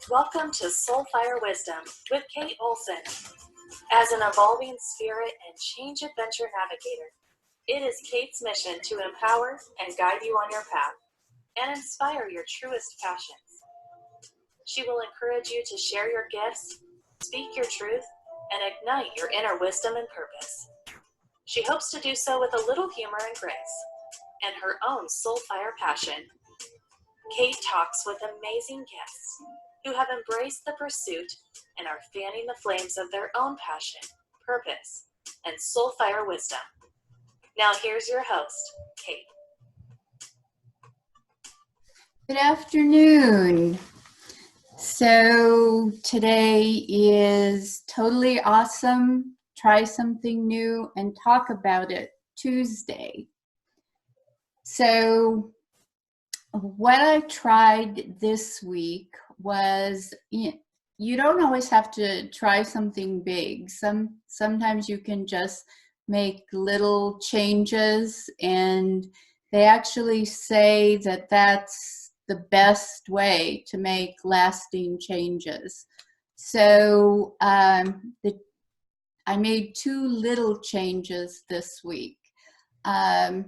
Welcome to Soulfire Wisdom with Kate Olson. As an evolving spirit and change adventure navigator, it is Kate's mission to empower and guide you on your path and inspire your truest passions. She will encourage you to share your gifts, speak your truth, and ignite your inner wisdom and purpose. She hopes to do so with a little humor and grace and her own soulfire passion. Kate talks with amazing guests who have embraced the pursuit and are fanning the flames of their own passion, purpose, and soulfire wisdom. Now here's your host, Kate. Good afternoon. So today is Totally Awesome, Try Something New and Talk About It Tuesday. So what I tried this week was, you don't always have to try something big. Sometimes you can just make little changes, and they actually say that that's the best way to make lasting changes. So I made two little changes this week. I've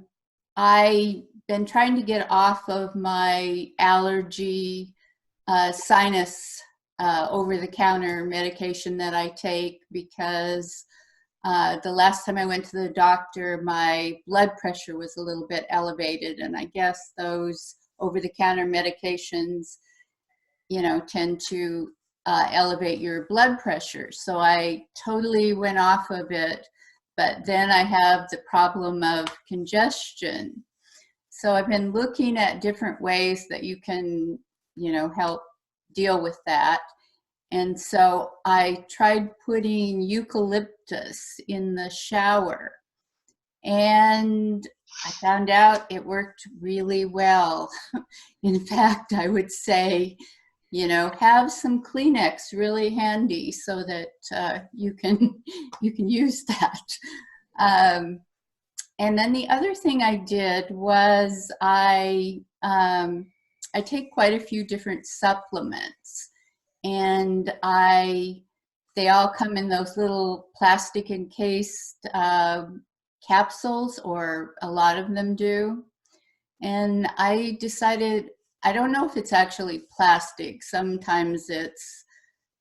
been trying to get off of my allergy sinus over-the-counter medication that I take because the last time I went to the doctor, my blood pressure was a little bit elevated, and I guess those over-the-counter medications, tend to elevate your blood pressure. So I totally went off of it, but then I have the problem of congestion. So I've been looking at different ways that you can, help deal with that. And so I tried putting eucalyptus in the shower, and I found out it worked really well. In fact, I would say, have some Kleenex really handy so that you can use that. And then the other thing I did was I take quite a few different supplements, and they all come in those little plastic encased capsules, or a lot of them do. And I decided, I don't know if it's actually plastic. Sometimes it's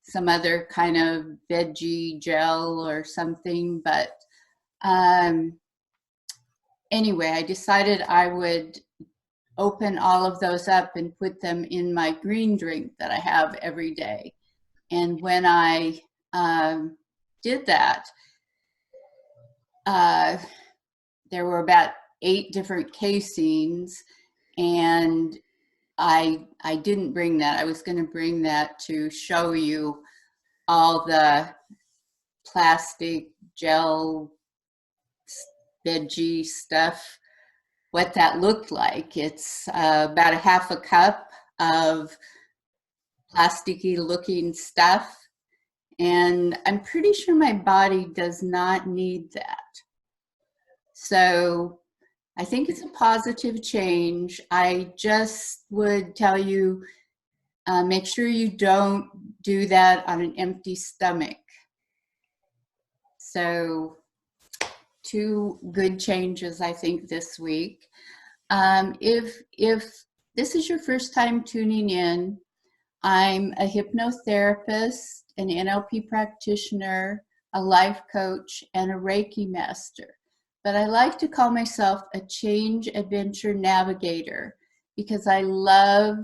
some other kind of veggie gel or something, but anyway, I decided I would open all of those up and put them in my green drink that I have every day. And when I did that, there were about 8 different casings, and I didn't bring that. I was going to bring that to show you all the plastic gel veggie stuff, what that looked like. It's about a half a cup of plasticky looking stuff, and I'm pretty sure my body does not need that. So I think it's a positive change. I just would tell you, make sure you don't do that on an empty stomach. So 2 good changes, I think, this week. If this is your first time tuning in, I'm a hypnotherapist, an NLP practitioner, a life coach, and a Reiki master. But I like to call myself a change adventure navigator because I love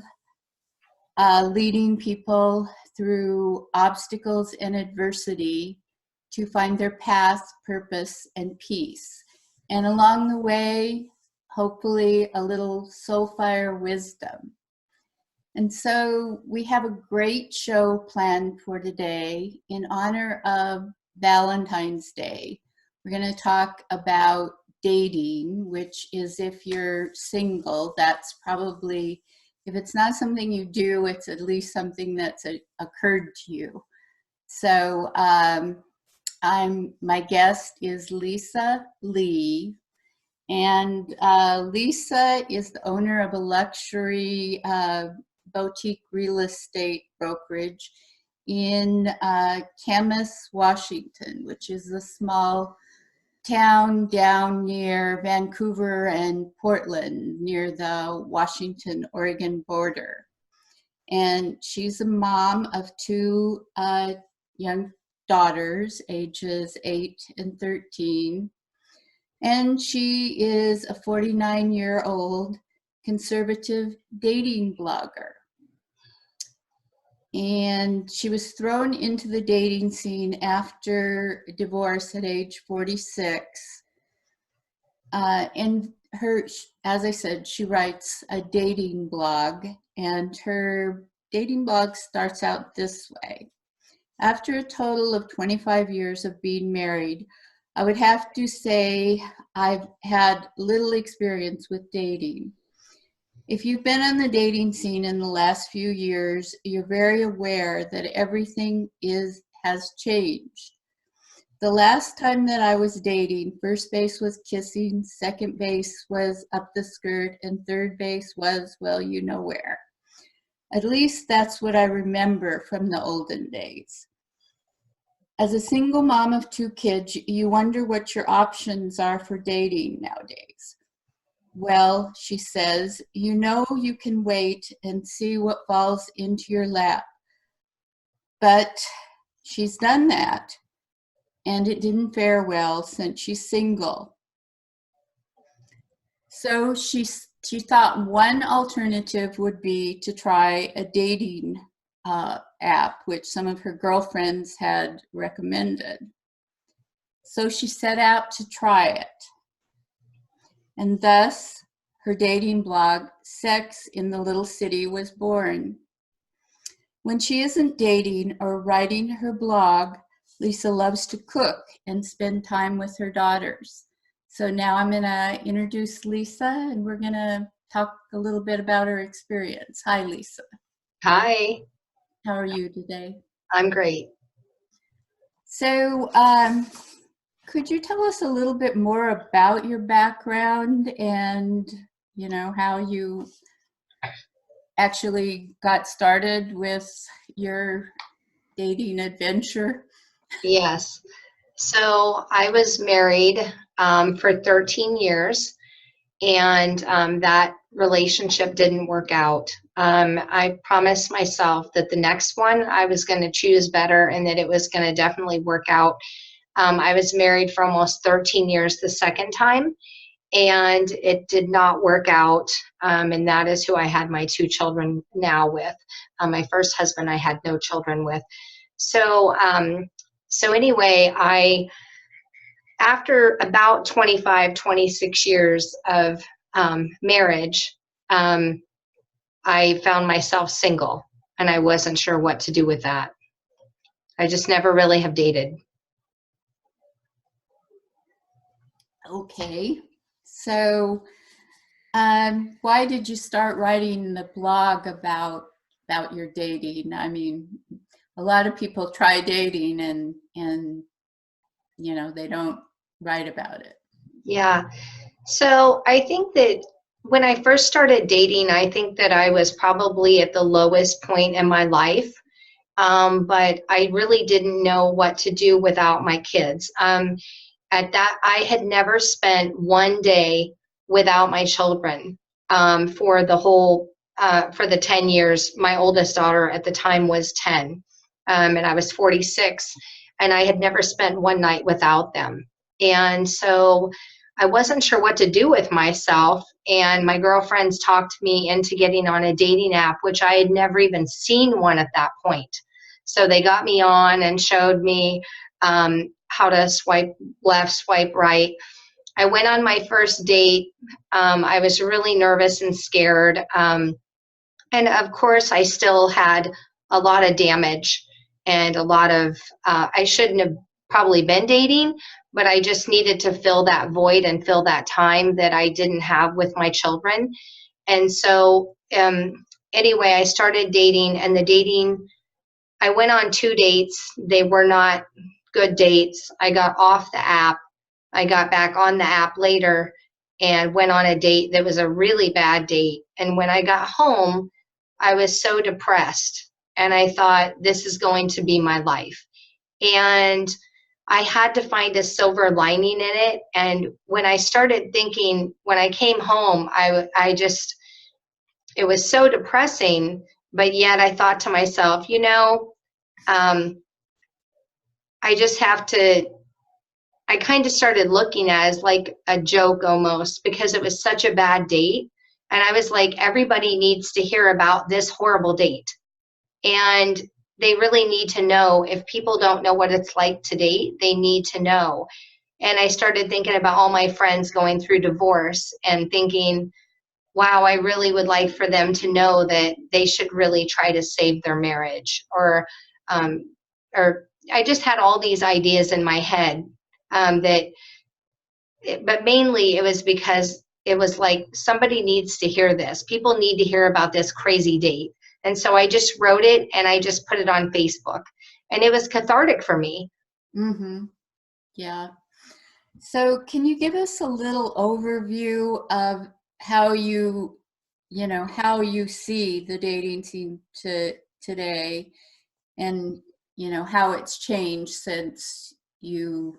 leading people through obstacles and adversity to find their path, purpose, and peace. And along the way, hopefully a little soulfire wisdom. And so we have a great show planned for today in honor of Valentine's Day. We're going to talk about dating, which is, if you're single, that's probably, if it's not something you do, it's at least something that's occurred to you. So my guest is Lisa Lee, and Lisa is the owner of a luxury boutique real estate brokerage in Camas, Washington, which is a small town down near Vancouver and Portland, near the Washington-Oregon border. And she's a mom of two young daughters, ages 8 and 13. And she is a 49-year-old conservative dating blogger. And she was thrown into the dating scene after divorce at age 46. And her, as I said, she writes a dating blog, and her dating blog starts out this way. After a total of 25 years of being married, I would have to say I've had little experience with dating. If you've been on the dating scene in the last few years, you're very aware that everything has changed. The last time that I was dating, first base was kissing, second base was up the skirt, and third base was, well, you know where. At least that's what I remember from the olden days. As a single mom of 2 kids, you wonder what your options are for dating nowadays. Well, she says, you know you can wait and see what falls into your lap. But she's done that, and it didn't fare well since she's single. So she thought one alternative would be to try a dating app, which some of her girlfriends had recommended. So she set out to try it. And thus, her dating blog, Sex in the Little City, was born. When she isn't dating or writing her blog, Lisa loves to cook and spend time with her daughters. So now I'm going to introduce Lisa, and we're going to talk a little bit about her experience. Hi, Lisa. Hi, How are you today? I'm great. So, could you tell us a little bit more about your background and, you know, how you actually got started with your dating adventure? Yes. So I was married for 13 years, and that relationship didn't work out. I promised myself that the next one I was going to choose better and that it was going to definitely work out. I was married for almost 13 years the second time, and it did not work out. And that is who I had my 2 children now with. My first husband I had no children with. So, anyway, after about 25, 26 years of marriage, I found myself single, and I wasn't sure what to do with that. I just never really have dated. Okay. So, why did you start writing the blog about your dating? I mean, a lot of people try dating and you know, they don't write about it. Yeah. So I think that when I first started dating, I think that I was probably at the lowest point in my life. But I really didn't know what to do without my kids. At that, I had never spent one day without my children for the 10 years. My oldest daughter at the time was 10, and I was 46, and I had never spent one night without them. And so I wasn't sure what to do with myself. And my girlfriends talked me into getting on a dating app, which I had never even seen one at that point. So they got me on and showed me how to swipe left, swipe right. I went on my first date. I was really nervous and scared. And of course, I still had a lot of damage and a lot of, I shouldn't have probably been dating, but I just needed to fill that void and fill that time that I didn't have with my children. And so anyway, I started dating, and I went on 2 dates. They were not good dates. I got off the app. I got back on the app later and went on a date that was a really bad date. And when I got home, I was so depressed, and I thought, this is going to be my life. And I had to find a silver lining in it. And when I started thinking, when I came home, I just, it was so depressing. But yet I thought to myself, um, I just have to, I kind of started looking at it as like a joke almost, because it was such a bad date. And I was like, everybody needs to hear about this horrible date. And they really need to know. If people don't know what it's like to date, they need to know. And I started thinking about all my friends going through divorce and thinking, wow, I really would like for them to know that they should really try to save their marriage. Um, or I just had all these ideas in my head, but mainly it was because it was like, somebody needs to hear this. People need to hear about this crazy date. And so I just wrote it and I just put it on Facebook. And it was cathartic for me. Mm-hmm. Yeah. So can you give us a little overview of how how you see the dating scene today, and, how it's changed since you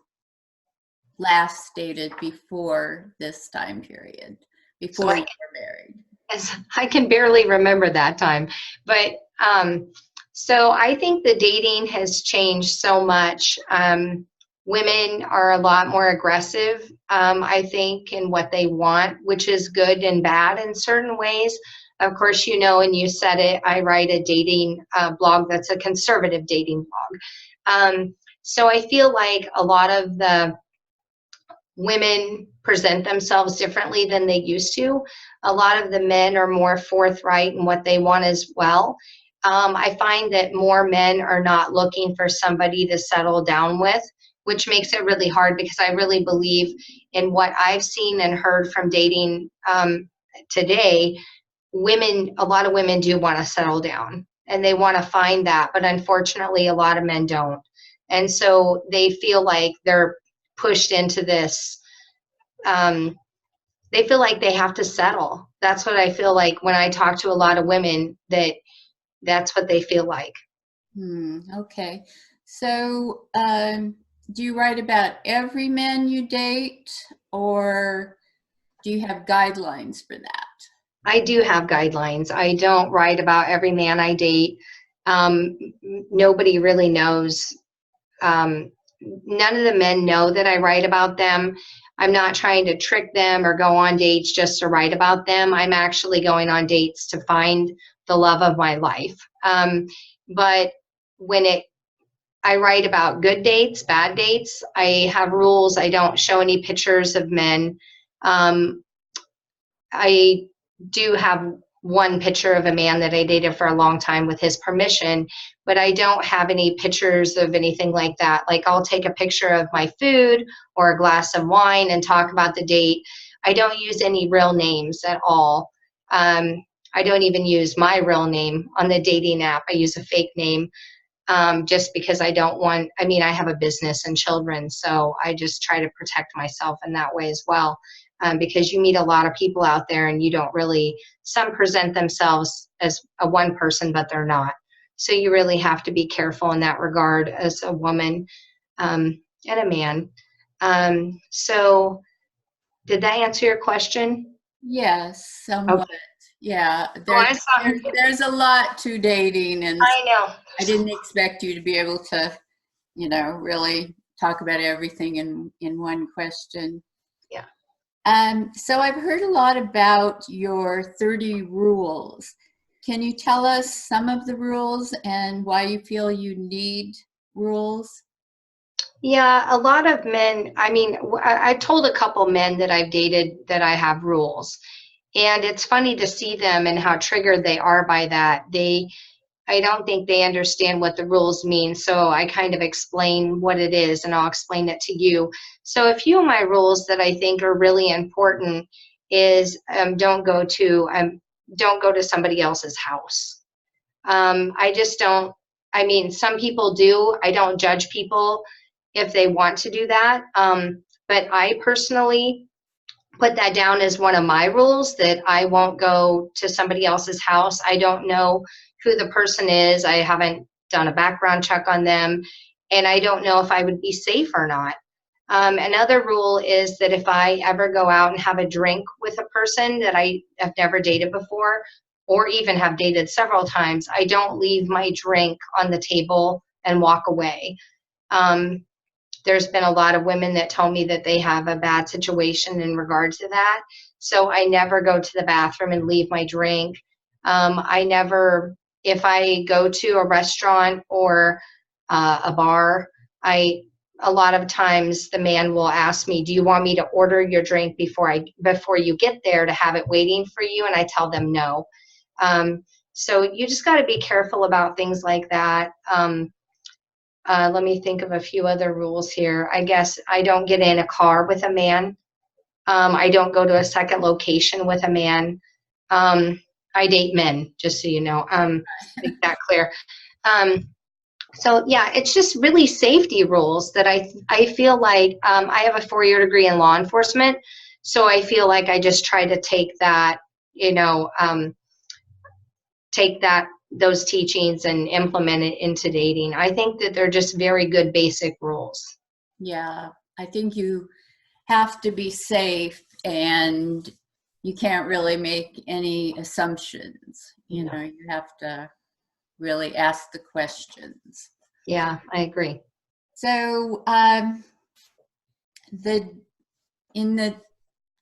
last dated before this time period, So before you were married? I can barely remember that time. But so I think the dating has changed so much. Women are a lot more aggressive, I think, in what they want, which is good and bad in certain ways. Of course, and you said it, I write a dating blog that's a conservative dating blog. So I feel like a lot of the women present themselves differently than they used to. A lot of the men are more forthright in what they want as well. I find that more men are not looking for somebody to settle down with, which makes it really hard, because I really believe in what I've seen and heard from dating today. A lot of women do want to settle down and they want to find that, but unfortunately a lot of men don't. And so they feel like they're pushed into this, they feel like they have to settle. That's what I feel like when I talk to a lot of women, that's what they feel like. Okay. So, do you write about every man you date, or do you have guidelines for that? I do have guidelines. I don't write about every man I date. Nobody really knows. None of the men know that I write about them. I'm not trying to trick them or go on dates just to write about them. I'm actually going on dates to find the love of my life. But when I write about good dates, bad dates, I have rules. I don't show any pictures of men. I do have one picture of a man that I dated for a long time with his permission, but I don't have any pictures of anything like that. Like, I'll take a picture of my food or a glass of wine and talk about the date. I don't use any real names at all. I don't even use my real name on the dating app. I use a fake name, just because I don't want, I have a business and children, so I just try to protect myself in that way as well. Because you meet a lot of people out there and you don't really, some present themselves as a one person, but they're not. So you really have to be careful in that regard as a woman, and a man. So did that answer your question? Yes, somewhat. Okay. Yeah, I saw. there's a lot to dating, and I know. I didn't expect you to be able to, really talk about everything in one question. Yeah. So I've heard a lot about your 30 rules. Can you tell us some of the rules and why you feel you need rules? Yeah, a lot of men, I told a couple men that I've dated that I have rules. And it's funny to see them and how triggered they are by that. I don't think they understand what the rules mean. So I kind of explain what it is, and I'll explain it to you. So a few of my rules that I think are really important is, don't go to somebody else's house. I just don't, some people do. I don't judge people if they want to do that. But I personally put that down as one of my rules, that I won't go to somebody else's house. I don't know who the person is. I haven't done a background check on them, and I don't know if I would be safe or not. Another rule is that if I ever go out and have a drink with a person that I have never dated before, or even have dated several times, I don't leave my drink on the table and walk away. There's been a lot of women that tell me that they have a bad situation in regards to that. So I never go to the bathroom and leave my drink. I never, if I go to a restaurant or a bar, a lot of times the man will ask me, do you want me to order your drink before you get there to have it waiting for you? And I tell them no. So you just got to be careful about things like that. Let me think of a few other rules here. I guess I don't get in a car with a man. I don't go to a second location with a man. I date men, just so you know. Make that clear. So yeah, it's just really safety rules that I feel like I have a 4-year degree in law enforcement, so I feel like I just try to take that, those teachings and implement it into dating. I think that they're just very good basic rules. Yeah, I think you have to be safe, and you can't really make any assumptions. You know, you have to really ask the questions. Yeah, I agree. So, in the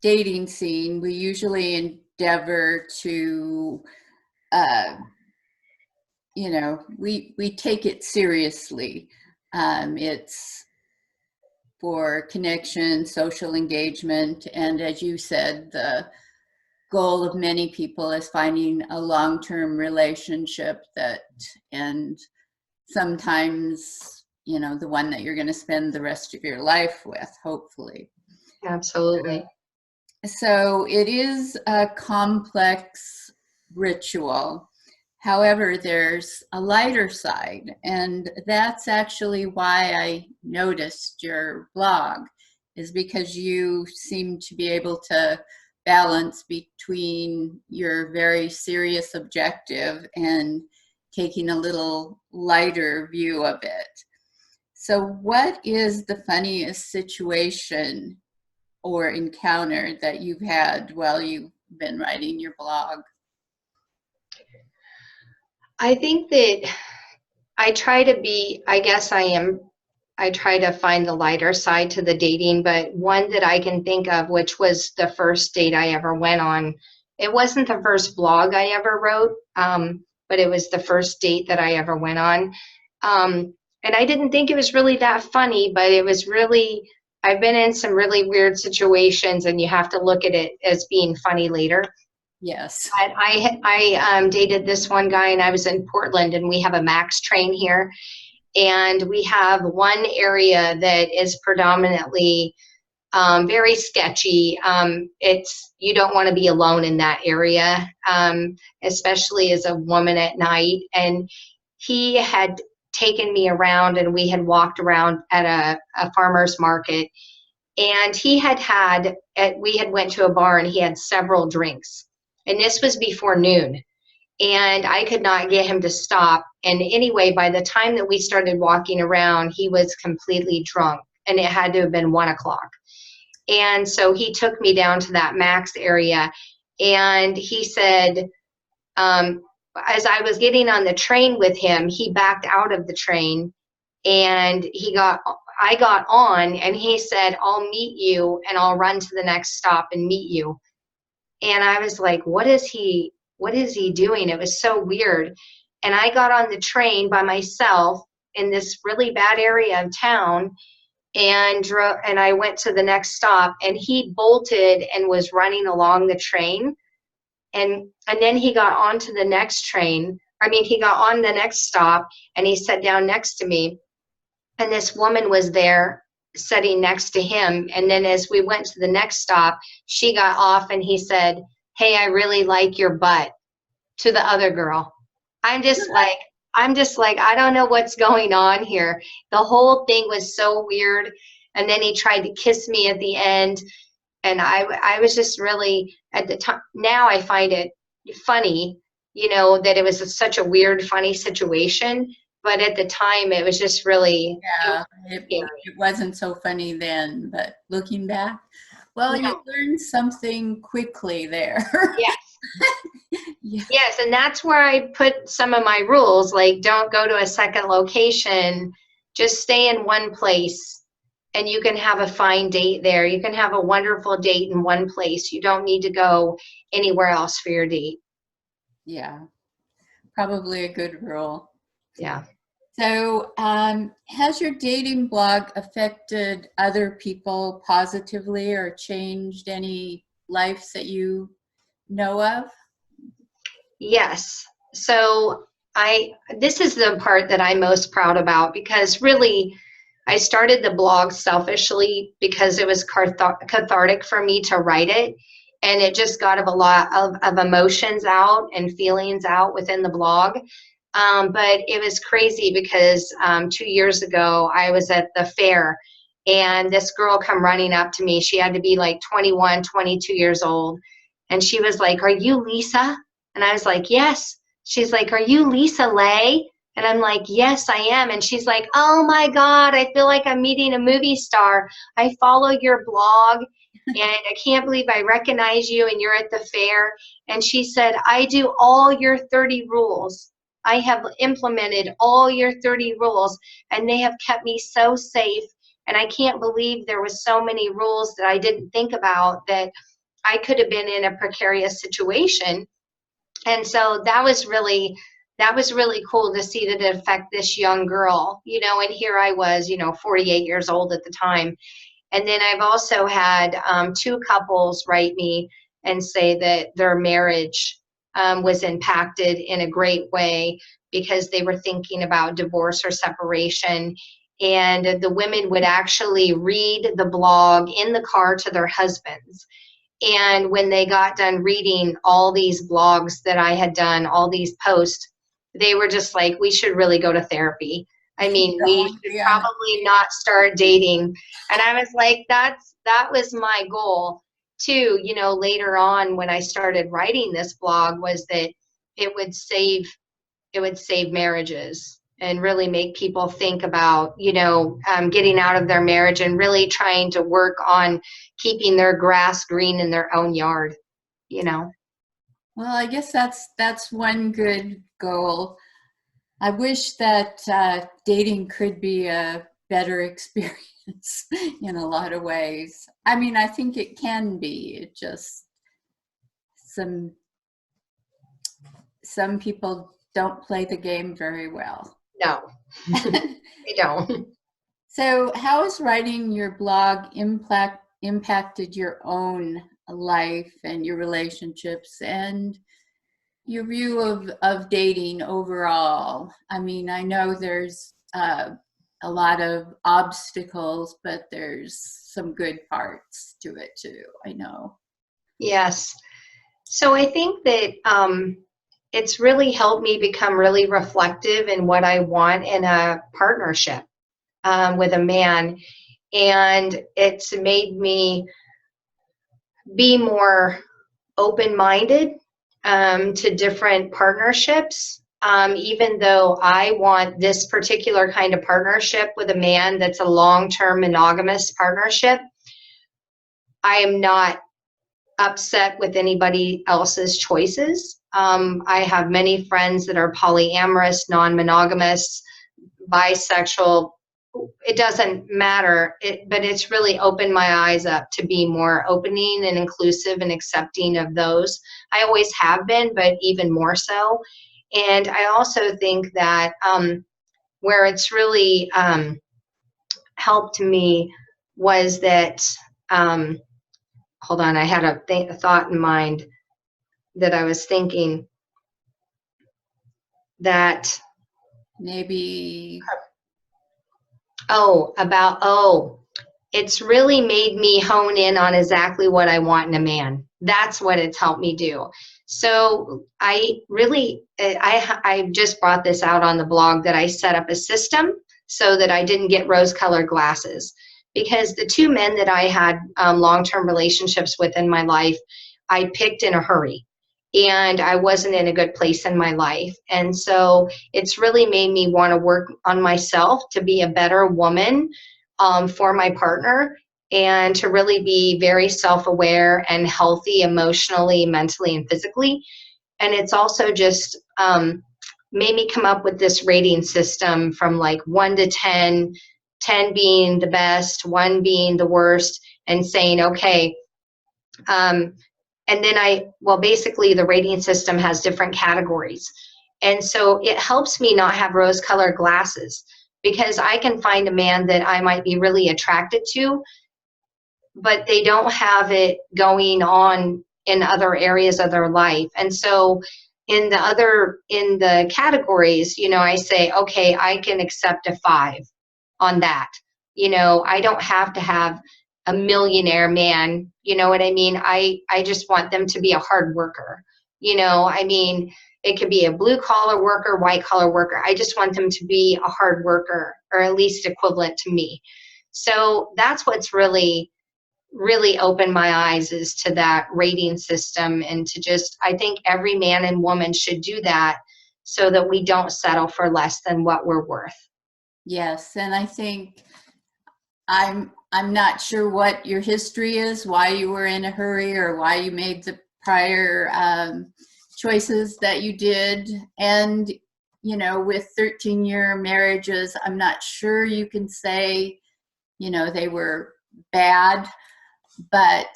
dating scene, we usually endeavor to, we take it seriously. It's for connection, social engagement, and as you said, the goal of many people is finding a long-term relationship and sometimes, the one that you're going to spend the rest of your life with, hopefully. Absolutely. So it is a complex ritual. However, there's a lighter side, and that's actually why I noticed your blog, is because you seem to be able to balance between your very serious objective and taking a little lighter view of it. So what is the funniest situation or encounter that you've had while you've been writing your blog? I think that I try to find the lighter side to the dating, but one that I can think of, which was the first date I ever went on. It wasn't the first blog I ever wrote, but it was the first date that I ever went on. And I didn't think it was really that funny, but it was really, I've been in some really weird situations, and you have to look at it as being funny later. Yes. But I dated this one guy, and I was in Portland, and we have a MAX train here. And we have one area that is predominantly very sketchy. You don't want to be alone in that area, especially as a woman at night. And he had taken me around, and we had walked around at a farmer's market. And we had went to a bar, and he had several drinks. And this was before noon. And I could not get him to stop. And anyway, by the time that we started walking around, he was completely drunk, and it had to have been 1 o'clock. And so he took me down to that MAX area, and he said, as I was getting on the train with him, he backed out of the train, and I got on, and he said, I'll meet you, and I'll run to the next stop and meet you. And I was like, what is he doing? It was so weird. And I got on the train by myself in this really bad area of town, and I went to the next stop, and he bolted and was running along the train. And then he got on to the next train. He got on the next stop, and he sat down next to me. And this woman was there sitting next to him. And then as we went to the next stop, she got off, and he said, hey, I really like your butt, to the other girl. I'm just like, I don't know what's going on here. The whole thing was so weird. And then he tried to kiss me at the end. And I was just really, at the time, now I find it funny, that it was such a weird, funny situation. But at the time, it was just really, it was Yeah, scary. it wasn't so funny then, but looking back, well, you No, learned something quickly there. yes. Yeah, Yes, and that's where I put some of my rules, like don't go to a second location, just stay in one place and you can have a fine date there. You can have a wonderful date in one place. You don't need to go anywhere else for your date. yeah, probably a good rule. Yeah. So, has your dating blog affected other people positively or changed any lives that you know of? Yes. So this is the part that I'm most proud about, because really I started the blog selfishly because it was cathartic for me to write it. And it just got a lot of emotions out and feelings out within the blog. But it was crazy because 2 years ago I was at the fair and this girl come running up to me. She had to be like 21, 22 years old. And she was like, "Are you Lisa?" And I was like, "Yes." She's like, "Are you Lisa Lay?" And I'm like, "Yes, I am." And she's like, "Oh my God, I feel like I'm meeting a movie star. I follow your blog and I can't believe I recognize you and you're at the fair." And she said, "I do all your 30 rules. I have implemented all your 30 rules and they have kept me so safe. And I can't believe there was so many rules that I didn't think about, that I could have been in a precarious situation." And so that was really cool to see that it affect this young girl, and here I was, 48 years old at the time. And then I've also had two couples write me and say that their marriage was impacted in a great way because they were thinking about divorce or separation. And the women would actually read the blog in the car to their husbands. And when they got done reading all these blogs that I had done, all these posts, they were just like, "We should really go to therapy. I mean, we Don't should be on. probably not start dating." And I was like, that was my goal too, later on when I started writing this blog, was that it would save marriages and really make people think about, getting out of their marriage and really trying to work on keeping their grass green in their own yard, you know? Well, I guess that's one good goal. I wish that dating could be a better experience in a lot of ways. I mean, I think it can be. It just some some people don't play the game very well. No, they don't. So, how has writing your blog impacted your own life and your relationships and your view of dating overall? I mean, I know there's a lot of obstacles, but there's some good parts to it too. I know. Yes. So I think that it's really helped me become really reflective in what I want in a partnership with a man. And it's made me be more open-minded to different partnerships. Even though I want this particular kind of partnership with a man that's a long-term monogamous partnership, I am not upset with anybody else's choices. I have many friends that are polyamorous, non-monogamous, bisexual. It doesn't matter, but it's really opened my eyes up to be more opening and inclusive and accepting of those. I always have been, but even more so. And I also think that where it's really helped me was that, hold on, I had a thought in mind that I was thinking that, Maybe it's really made me hone in on exactly what I want in a man. That's what it's helped me do. So I just brought this out on the blog, that I set up a system so that I didn't get rose-colored glasses. because the two men that I had long-term relationships with in my life, I picked in a hurry, and I wasn't in a good place in my life. And so it's really made me want to work on myself to be a better woman for my partner, and to really be very self-aware and healthy emotionally, mentally, and physically. And it's also just made me come up with this rating system from like 1 to 10, 10 being the best, 1 being the worst, and saying, okay, and then basically the rating system has different categories. And so it helps me not have rose-colored glasses, because I can find a man that I might be really attracted to, but they don't have it going on in other areas of their life. And so in the categories, I say, okay, I can accept a 5 on that. I don't have to have a millionaire man. You know what I mean? I just want them to be a hard worker. It could be a blue collar worker, white collar worker. I just want them to be a hard worker, or at least equivalent to me. So that's what's really opened my eyes, is to that rating system, and to just, I think every man and woman should do that, so that we don't settle for less than what we're worth. Yes, and I think I'm not sure what your history is, why you were in a hurry, or why you made the prior choices that you did. And with 13-year marriages, I'm not sure you can say they were bad. But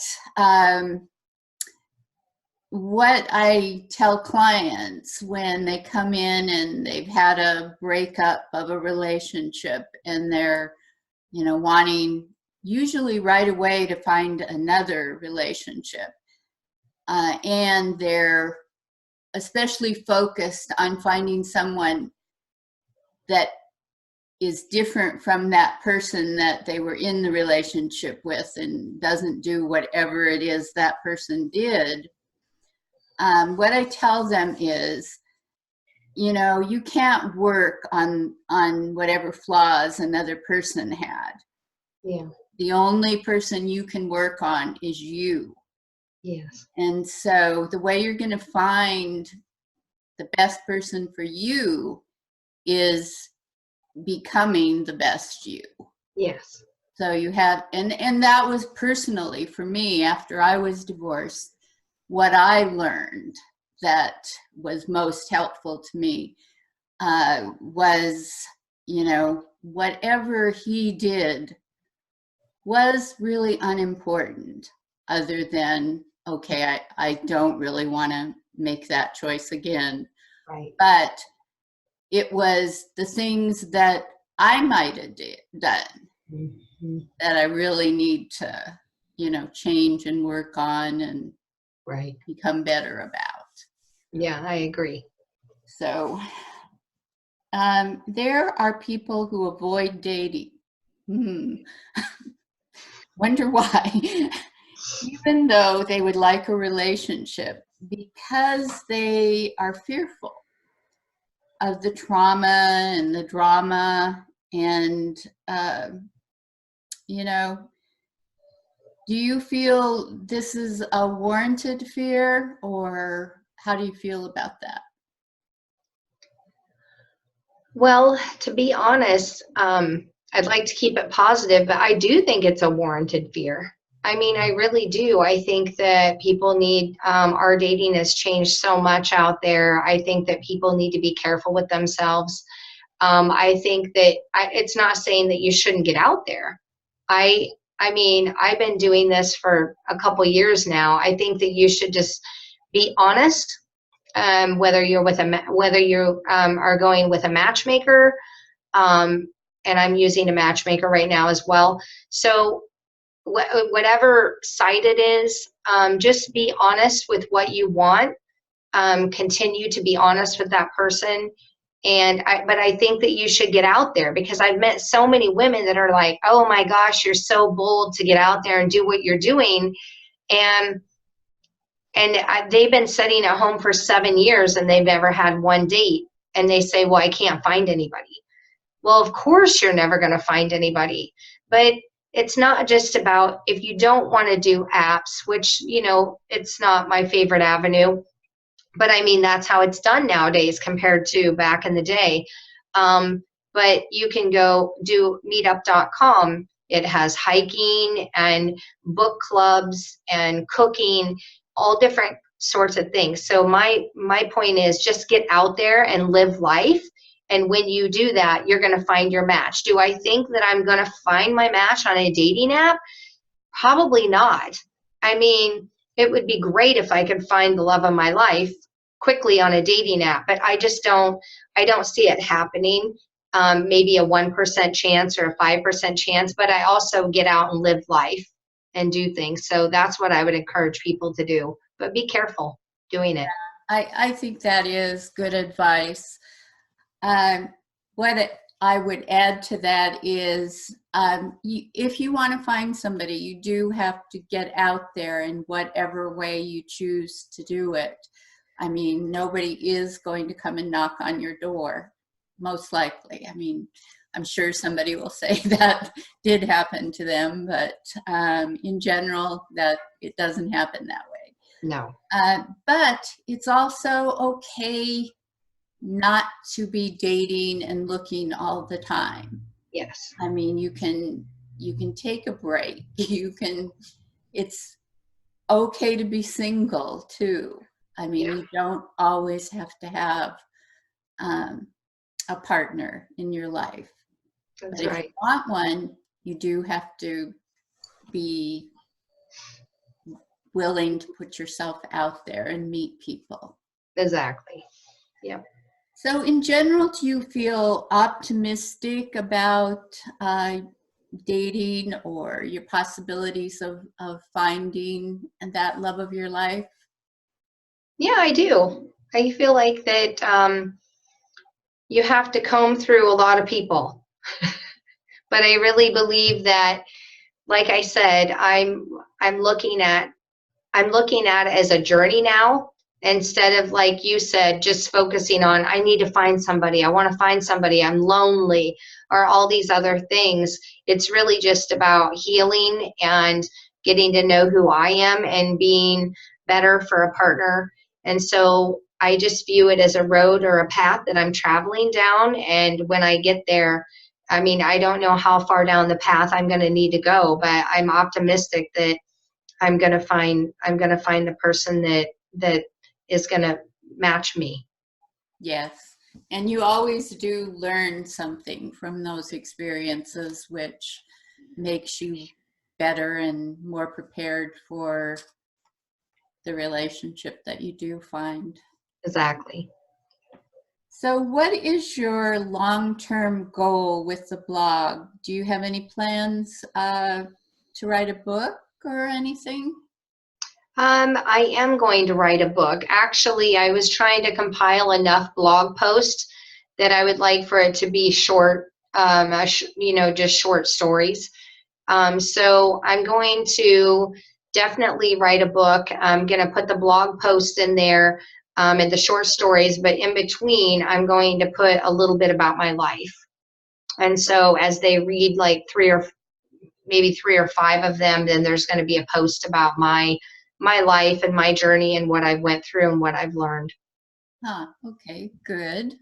what I tell clients when they come in and they've had a breakup of a relationship, and they're, wanting usually right away to find another relationship, and they're especially focused on finding someone that is different from that person that they were in the relationship with, and doesn't do whatever it is that person did. What I tell them is, you can't work on whatever flaws another person had. Yeah. The only person you can work on is you. Yes. And so the way you're going to find the best person for you is becoming the best you. Yes. So you have, and that was personally for me, after I was divorced, what I learned that was most helpful to me was, whatever he did was really unimportant, other than, okay, I don't really want to make that choice again. Right. But it was the things that I might have done Mm-hmm. that I really need to, change and work on and Right. become better about. Yeah, I agree. So there are people who avoid dating. Wonder why. Even though they would like a relationship, because they are fearful of the trauma and the drama. And, do you feel this is a warranted fear, or how do you feel about that? Well, to be honest, I'd like to keep it positive, but I do think it's a warranted fear. I mean, I really do. I think that people need, our dating has changed so much out there. I think that people need to be careful with themselves. I think that it's not saying that you shouldn't get out there. I mean, I've been doing this for a couple years now. I think that you should just be honest, whether you are going with a matchmaker, and I'm using a matchmaker right now as well. So whatever site it is, just be honest with what you want. Continue to be honest with that person. But I think that you should get out there, because I've met so many women that are like, oh my gosh, you're so bold to get out there and do what you're doing. And they've been sitting at home for 7 years and they've never had one date. And they say, well, I can't find anybody. Well, of course you're never going to find anybody. But it's not just about, if you don't want to do apps, which, it's not my favorite avenue, but I mean, that's how it's done nowadays compared to back in the day. But you can go do meetup.com. It has hiking and book clubs and cooking, all different sorts of things. So my point is, just get out there and live life. And when you do that, you're going to find your match. Do I think that I'm going to find my match on a dating app? Probably not. I mean, it would be great if I could find the love of my life quickly on a dating app, but I don't see it happening. Maybe a 1% chance or a 5% chance, but I also get out and live life and do things. So that's what I would encourage people to do, but be careful doing it. I think that is good advice. What I would add to that is, if you want to find somebody, you do have to get out there in whatever way you choose to do it. I mean, nobody is going to come and knock on your door, most likely. I mean, I'm sure somebody will say that did happen to them, but in general, that it doesn't happen that way. No. But it's also okay not to be dating and looking all the time. Yes. I mean, you can take a break. It's okay to be single too. I mean, you don't always have to have a partner in your life. That's But if right. you want one, you do have to be willing to put yourself out there and meet people. Exactly. Yep. So in general, do you feel optimistic about dating or your possibilities of finding that love of your life? Yeah, I do. I feel like that you have to comb through a lot of people. But I really believe that, like I said, I'm looking at it as a journey now, instead of, like you said, just focusing on, I need to find somebody, I want to find somebody, I'm lonely, or all these other things. It's really just about healing and getting to know who I am and being better for a partner. And so I just view it as a road or a path that I'm traveling down. And when I get there, I mean, I don't know how far down the path I'm going to need to go, but I'm optimistic that I'm going to find the person that is going to match me. Yes. And you always do learn something from those experiences, which makes you better and more prepared for the relationship that you do find. Exactly. So what is your long-term goal with the blog? Do you have any plans to write a book or anything? I am going to write a book. Actually, I was trying to compile enough blog posts that I would like for it to be short, just short stories. So I'm going to definitely write a book. I'm going to put the blog posts in there and the short stories, but in between, I'm going to put a little bit about my life. And so as they read like maybe three or five of them, then there's going to be a post about my life and my journey and what I've went through and what I've learned. Okay, good.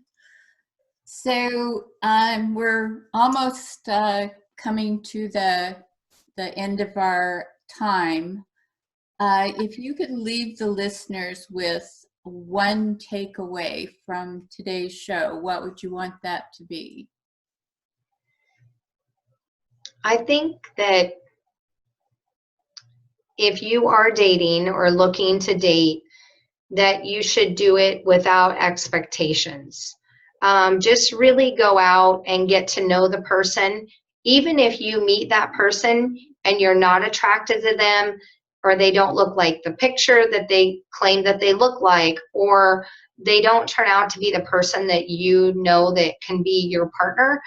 So we're almost coming to the end of our time. If you could leave the listeners with one takeaway from today's show, what would you want that to be? I think that if you are dating or looking to date, that you should do it without expectations. Just really go out and get to know the person. Even if you meet that person and you're not attracted to them, or they don't look like the picture that they claim that they look like, or they don't turn out to be the person that you know that can be your partner,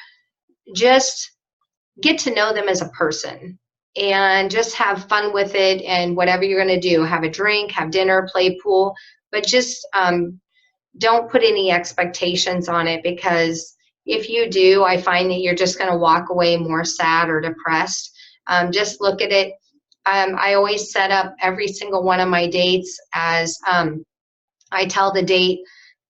just get to know them as a person and just have fun with it. And whatever you're going to do, have a drink, have dinner, play pool, but just don't put any expectations on it, because if you do, I find that you're just going to walk away more sad or depressed. Just look at it. I always set up every single one of my dates as I tell the date,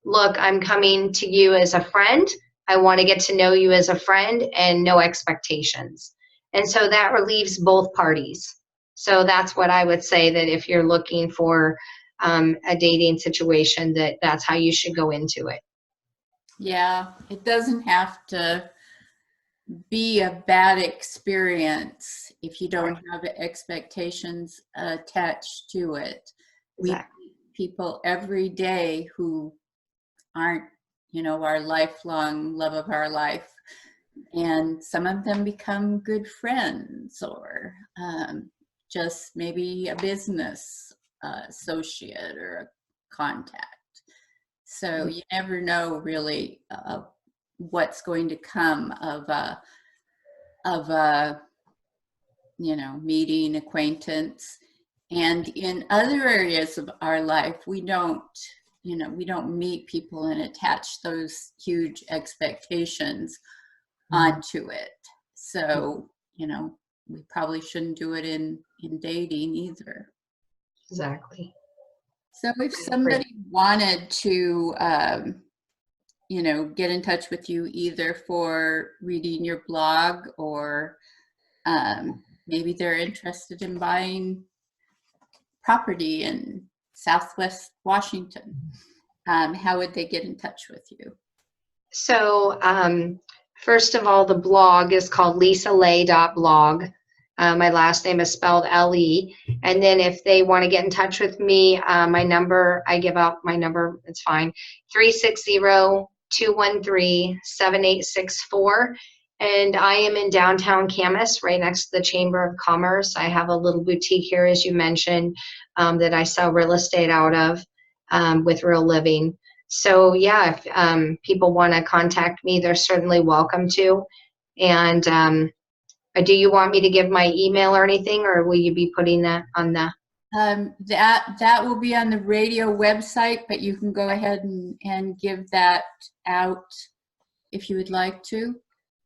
look, I'm coming to you as a friend. I want to get to know you as a friend and no expectations. And so that relieves both parties. So that's what I would say, that if you're looking for a dating situation, that's how you should go into it. Yeah, it doesn't have to be a bad experience if you don't have expectations attached to it. We Exactly. meet people every day who aren't, our lifelong love of our life. And some of them become good friends, or just maybe a business associate or a contact. So you never know really what's going to come of a meeting, acquaintance. And in other areas of our life, we don't meet people and attach those huge expectations onto it. So, we probably shouldn't do it in dating either. Exactly. So if somebody wanted to, get in touch with you either for reading your blog, or maybe they're interested in buying property in Southwest Washington, how would they get in touch with you? So first of all, the blog is called lisalay.blog. My last name is spelled L-E. And then if they want to get in touch with me, my number, I give out my number, it's fine, 360-213-7864. And I am in downtown Camas, right next to the Chamber of Commerce. I have a little boutique here, as you mentioned, that I sell real estate out of with Real Living. So yeah, if people want to contact me, they're certainly welcome to. And do you want me to give my email or anything, or will you be putting that on the? That will be on the radio website, but you can go ahead and give that out if you would like to.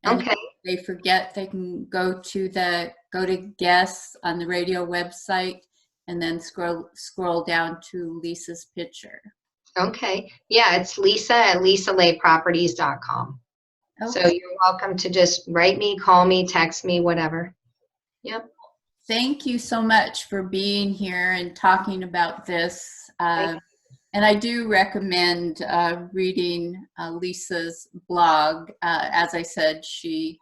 And Okay. if they forget, they can go to guests on the radio website and then scroll down to Lisa's picture. Okay. Yeah, it's Lisa at lisalayproperties.com. Okay. So you're welcome to just write me, call me, text me, whatever. Yep. Thank you so much for being here and talking about this. And I do recommend reading Lisa's blog. As I said, she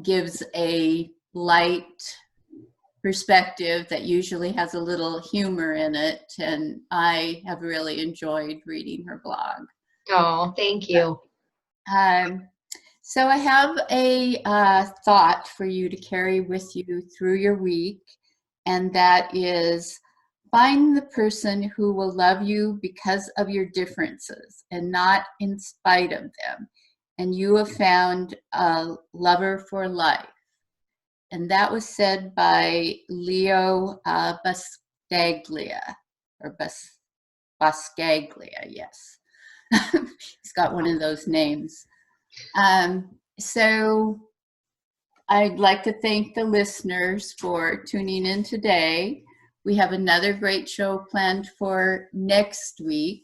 gives a light perspective that usually has a little humor in it, and I have really enjoyed reading her blog. Oh, thank you. So I have a thought for you to carry with you through your week, and that is, find the person who will love you because of your differences and not in spite of them. And you have found a lover for life. And that was said by Leo Buscaglia, or Buscaglia, yes. He's got one of those names. So I'd like to thank the listeners for tuning in today. We have another great show planned for next week.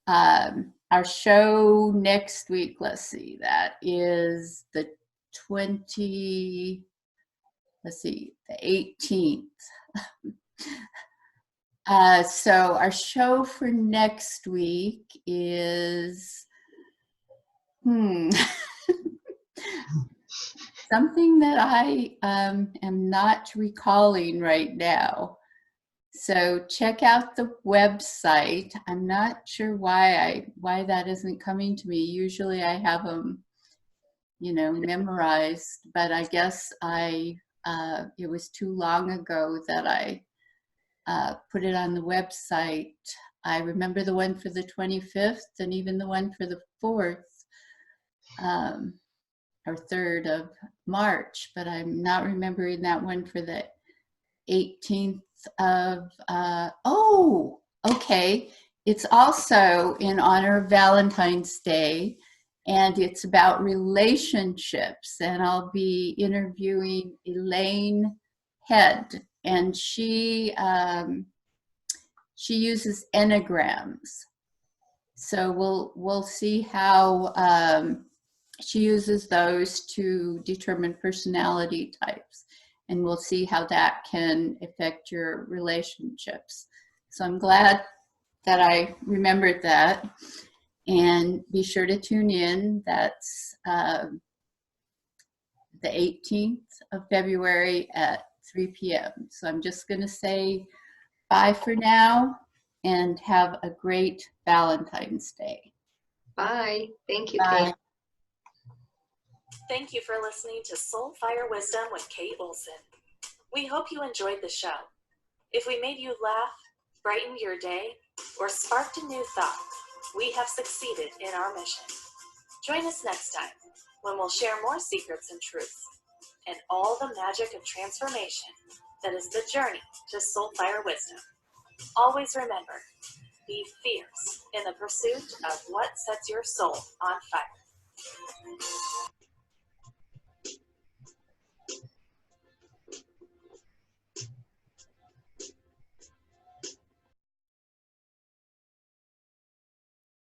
Our show next week, let's see, that is the 18th. So our show for next week is something that I am not recalling right now. So check out the website. I'm not sure why that isn't coming to me. Usually I have them, memorized, but I guess it was too long ago that I put it on the website. I remember the one for the 25th and even the one for the 4th or 3rd of March, but I'm not remembering that one for the 18th of, okay. It's also in honor of Valentine's Day, and it's about relationships. And I'll be interviewing Elaine Head, and she uses enneagrams. So we'll see how she uses those to determine personality types, and we'll see how that can affect your relationships. So I'm glad that I remembered that. And be sure to tune in. That's the 18th of February at 3 p.m. So I'm just going to say bye for now, and have a great Valentine's Day. Bye. Thank you, Bye. Kate. Thank you for listening to Soul Fire Wisdom with Kate Olson. We hope you enjoyed the show. If we made you laugh, brightened your day, or sparked a new thought, we have succeeded in our mission. Join us next time when we'll share more secrets and truths and all the magic of transformation that is the journey to Soul Fire Wisdom. Always remember, be fierce in the pursuit of what sets your soul on fire.